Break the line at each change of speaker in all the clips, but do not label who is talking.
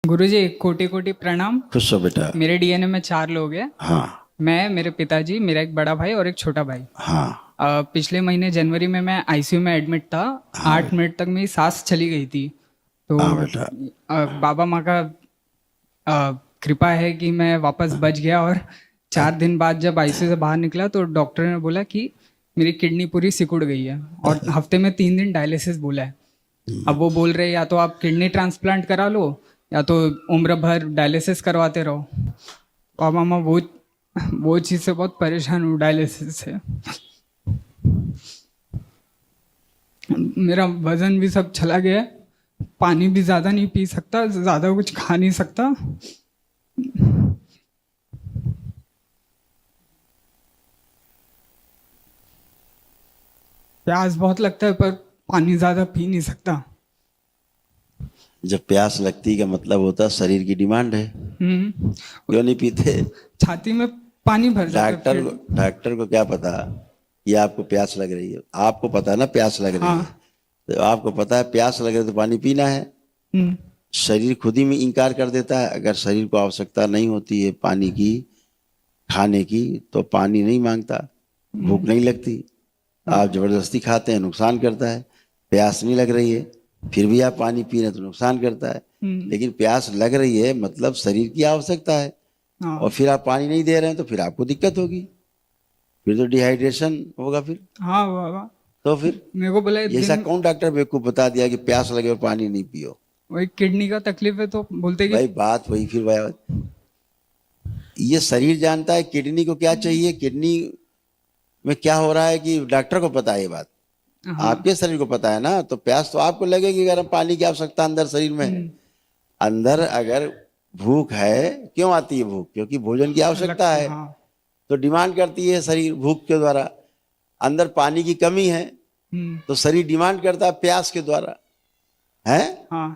गुरुजी कोटि कोटि प्रणाम।
खुश हो बेटा।
मेरे डीएनए में 4 लोग हैं।
हाँ
मैं, मेरे पिताजी, मेरा एक बड़ा भाई और एक छोटा भाई।
हाँ
पिछले महीने जनवरी में मैं आईसीयू में एडमिट था।
हाँ
8 मिनट तक मेरी सांस चली गई थी। तो
हाँ बेटा।
बाबा माँ का कृपा है कि मैं वापस बच गया। और 4 दिन बाद जब आईसीयू से बाहर निकला तो डॉक्टर ने बोला कि मेरी किडनी पूरी सिकुड़ गई है और हफ्ते में 3 दिन डायलिसिस बोला है। अब वो बोल रहे या तो आप किडनी ट्रांसप्लांट करा लो या तो उम्र भर डायलिसिस करवाते रहो। और मामा वो चीज़ से बहुत परेशान हूँ, डायलिसिस से। मेरा वजन भी सब चला गया है, पानी भी ज़्यादा नहीं पी सकता, ज़्यादा कुछ खा नहीं सकता। प्यास बहुत लगता है पर पानी ज़्यादा पी नहीं सकता।
जब प्यास लगती का मतलब होता है शरीर की डिमांड है। क्यों नहीं पीते?
छाती में पानी भर जाता है।
डॉक्टर को क्या पता कि आपको प्यास लग रही है? आपको पता है ना प्यास लग रही है।
हाँ।
तो आपको पता है प्यास लग रही है तो पानी पीना है। शरीर खुद ही में इनकार कर देता है। अगर शरीर को आवश्यकता नहीं होती है पानी की, खाने की, तो पानी नहीं मांगता, भूख नहीं लगती। आप जबरदस्ती खाते हैं, नुकसान करता है। प्यास नहीं लग रही है फिर भी आप पानी पी रहे हैं तो नुकसान करता है। लेकिन प्यास लग रही है मतलब शरीर की आवश्यकता है। और फिर आप पानी नहीं दे रहे हैं तो फिर आपको दिक्कत होगी, फिर तो डिहाइड्रेशन होगा फिर।
हाँ बाबा।
तो फिर
मेरे को बोला
ऐसा कौन डॉक्टर बेवकूफ बता दिया कि प्यास लगे और पानी नहीं पियो?
वही किडनी का तकलीफ है तो बोलते कि
भाई बात वही फिर भाई, ये शरीर जानता है किडनी को क्या चाहिए, किडनी में क्या हो रहा है कि डॉक्टर को पता है ये बात।
हाँ।
आपके शरीर को पता है ना। तो प्यास तो आपको लगेगी अगर पानी की आवश्यकता अंदर शरीर में है। अंदर अगर भूख है, क्यों आती है भूख? क्योंकि भोजन की आवश्यकता है।
हाँ।
तो डिमांड करती है शरीर भूख के द्वारा। अंदर पानी की कमी है तो शरीर डिमांड करता है प्यास के द्वारा है।
हाँ।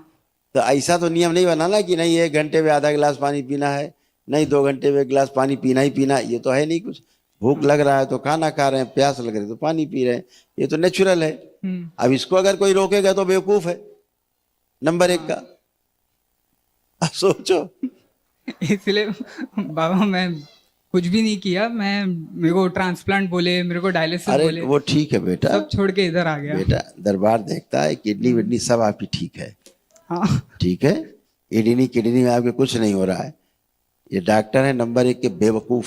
तो ऐसा तो नियम नहीं बनाना कि नहीं 1 घंटे में आधा गिलास पानी पीना है, नहीं 2 घंटे में 1 गिलास पानी पीना ही पीना, ये तो है नहीं कुछ। भूख लग रहा है तो खाना खा रहे हैं, प्यास लग रही है तो पानी पी रहे हैं, ये तो नेचुरल है। अब इसको अगर कोई रोकेगा तो बेवकूफ है नंबर 1 का। अब सोचो।
इसलिए बाबा मैं कुछ भी नहीं किया। मेरे को ट्रांसप्लांट बोले, मेरे को डायलिसिस
अरे
बोले,
वो ठीक है बेटा,
सब छोड़ के इधर आ गया।
बेटा दरबार देखता है, किडनी विडनी सब आपकी ठीक है।
हाँ।
ठीक है, किडनी में आपके कुछ नहीं हो रहा है। ये डॉक्टर है नंबर 1 के बेवकूफ,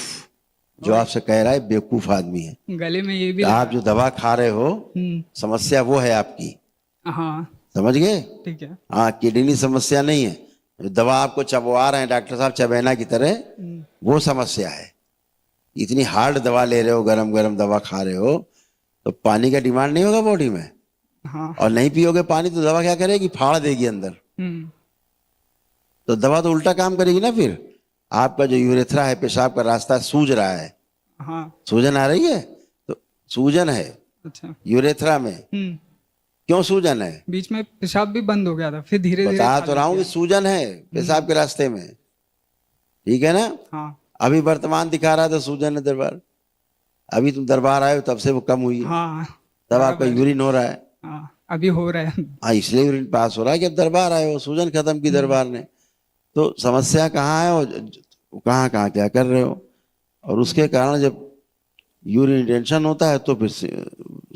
जो आपसे कह रहा है बेवकूफ आदमी है।
गले में ये भी
तो आप जो दवा खा रहे हो समस्या वो है आपकी।
हाँ
समझ गए?
ठीक है।
हाँ, किडनी समस्या नहीं है। जो दवा आपको चबवा रहे हैं डॉक्टर साहब चबेना की तरह, वो समस्या है। इतनी हार्ड दवा ले रहे हो, गरम गरम दवा खा रहे हो, तो पानी का डिमांड नहीं होगा बॉडी में।
हाँ।
और नहीं पियोगे पानी तो दवा क्या करेगी? फाड़ देगी अंदर। तो दवा तो उल्टा काम करेगी ना। फिर आपका जो यूरेथ्रा है, पेशाब का रास्ता, सूज रहा है।
हाँ।
सूजन आ रही है तो सूजन है
अच्छा।
यूरेथ्रा में। क्यों सूजन है?
बीच में पेशाब भी बंद हो गया था, फिर धीरे धीरे
बता तो रहा हूँ कि सूजन है पेशाब के रास्ते में। ठीक है ना?
हाँ।
अभी वर्तमान दिखा रहा था सूजन है दरबार। अभी तुम दरबार आए हो तब से वो कम हुई है।
हाँ
तब आपका यूरिन हो रहा है।
हाँ अभी हो रहा है।
हाँ, इसलिए यूरिन पास हो रहा है कि अब दरबार आए हो, सूजन खत्म की दरबार ने। तो समस्या कहाँ है और कहाँ कहाँ क्या कर रहे हो, और उसके कारण जब यूरिन रिटेंशन होता है तो फिर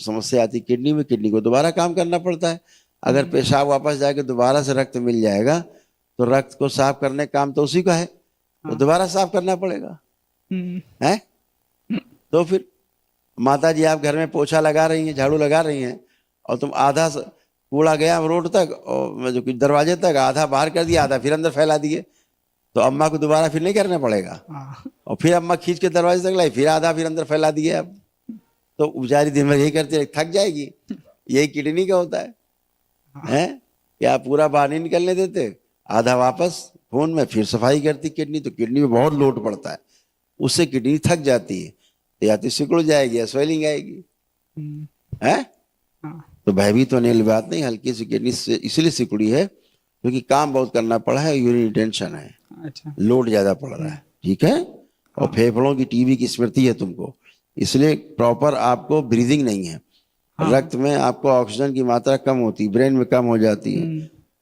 समस्या आती किडनी में। किडनी को दोबारा काम करना पड़ता है। अगर पेशाब वापस जाके दोबारा से रक्त मिल जाएगा तो रक्त को साफ करने का काम तो उसी का है, तो दोबारा साफ करना पड़ेगा है। तो फिर माता जी आप घर में पोछा लगा रही हैं, झाड़ू लगा रही हैं, और तुम आधा कूड़ा गया रोड तक और जो दरवाजे तक, आधा बाहर कर दिया, आधा फिर अंदर फैला दिए, तो अम्मा को दोबारा फिर नहीं करना पड़ेगा। और फिर अम्मा खींच के दरवाजे तक लाई, फिर आधा फिर अंदर फैला दिए। अब तो बेचारी दिन भर यही करती रहे, थक जाएगी। यही किडनी का होता है हैं कि आप पूरा बाहर नहीं निकलने देते, आधा वापस खून में, फिर सफाई करती किडनी। तो किडनी में बहुत लोड पड़ता है, उससे किडनी थक जाती है, या तो सिकुड़ जाएगी या स्वेलिंग आएगी है। तो भयभीत होने वाली बात नहीं, हल्की सी किडनी से इसलिए सिकुड़ी है क्योंकि काम बहुत करना पड़ा है, यूरिन रिटेंशन है। अच्छा। लोड ज्यादा पड़ रहा है। ठीक है। और फेफड़ों की टीबी की स्मृति है तुमको, इसलिए प्रॉपर आपको ब्रीदिंग नहीं है। रक्त में आपको ऑक्सीजन की मात्रा कम होती है, ब्रेन में कम हो जाती है,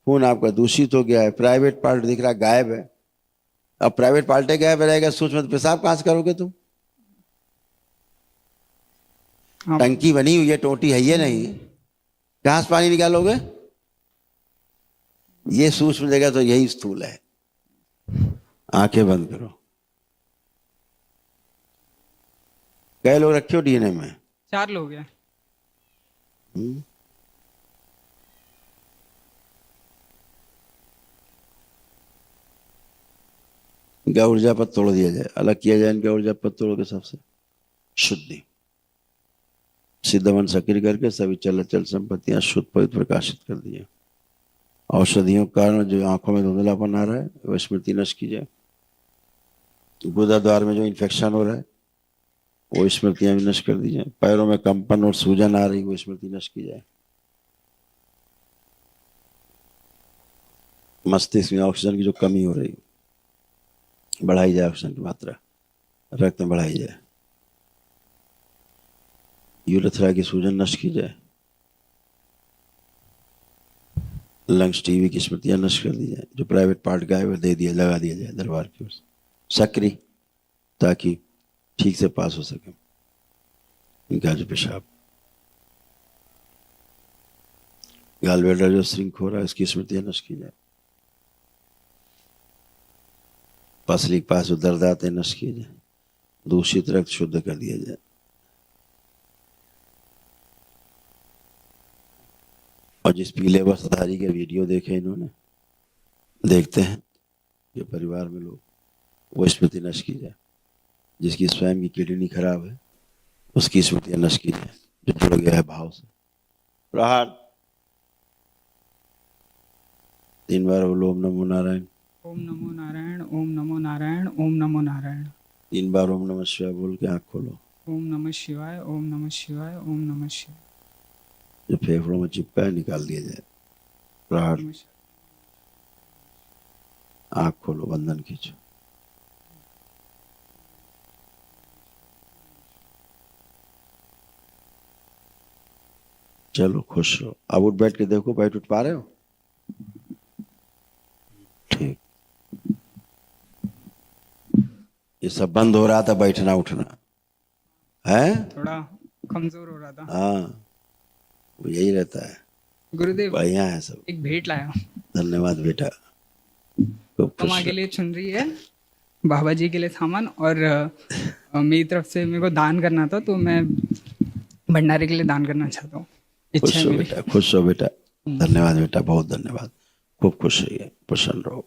खून आपका दूषित हो गया है, प्राइवेट पार्ट दिख रहा गायब है। अब प्राइवेट पार्ट गायब रहेगा, सूक्ष्म तो पेशाब कहां से करोगे तुम?
हाँ।
टंकी बनी हुई है, टोटी है ये नहीं, कहां से पानी निकालोगे? ये सूक्ष्म जगह तो यही स्थूल है। आंखें बंद करो। कई लोग रखे हो डीएनए में?
4 लोग हैं।
इनका ऊर्जा पद तोड़ दिया जाए, अलग किया जाए इनका ऊर्जा पद तोड़ के सबसे शुद्धि सिद्ध मन सक्रिय करके सभी चल संपत्तियां शुद्ध पवित्र प्रकाशित कर दिए। औषधियों के कारण जो आंखों में धुंधलापन आ रहा है वह स्मृति नष्ट की जाए। गुदा द्वार में जो इन्फेक्शन हो रहा है वो स्मृतियां भी नष्ट कर दी जाए। पैरों में कंपन और सूजन आ रही वो स्मृति नष्ट की जाए। मस्तिष्क में ऑक्सीजन की जो कमी हो रही बढ़ाई जाए, ऑक्सीजन की मात्रा रक्त में बढ़ाई जाए। यूरेथ्रा की सूजन नष्ट की जाए। लंग्स टीवी की स्मृतियां नष्ट कर दी जाए। जो प्राइवेट पार्ट गायब दे दिया, लगा दिया जाए दरबार की ओर से सक्रिय, ताकि ठीक से पास हो सके इनका जो पेशाब। गालब्लैडर जो श्रिंक हो रहा है इसकी स्मृतियां नष्ट की जाए। पसली के पास जो दर्द आते हैं नष्ट किए जाए। दूषित रक्त शुद्ध कर दिया जाए। और जिस पीले वस्त्रधारी के वीडियो देखे इन्होंने, देखते हैं ये परिवार में लोग, वो स्मृति नष्ट की जाए। जिसकी स्वयं की किडनी खराब है उसकी स्मृतियां नष्ट की जाए, जो जुड़ गया है भाव से। प्रहार 3 बार बोलो ओम नमो नारायण।
ओम नमो नारायण, ओम नमो नारायण, ओम नमो नारायण।
3 बार ओम नमः शिवाय बोल के आंख खोलो।
ओम नमः शिवाय, ओम नमः शिवाय, ओम नमः शिवाय।
जो फेफड़ों में चिपका है निकाल दिया जाए। प्रहार। आंख खोलो, बंधन खींचो। चलो खुश रहो। अब उठ बैठ के देखो, बैठ उठ पा रहे हो? ठीक। ये सब बंद हो रहा था, बैठना उठना है,
थोड़ा कमजोर हो रहा था।
हाँ वो यही रहता है।
गुरुदेव
बढ़िया है सब।
एक भेंट लाया हूँ।
धन्यवाद बेटा। खूब खुश
माँ के
रहो।
लिए चुन रही है, बाबा जी के लिए सामान, और मेरी तरफ से मेरे को दान करना था, तो मैं भंडारे के लिए दान करना चाहता हूँ। इच्छा
खुश
है
हो
मेरी।
बेटा, खुश हो बेटा। धन्यवाद बेटा, बहुत धन्यवाद। खूब खुश रहिए, प्रसन्न रहो।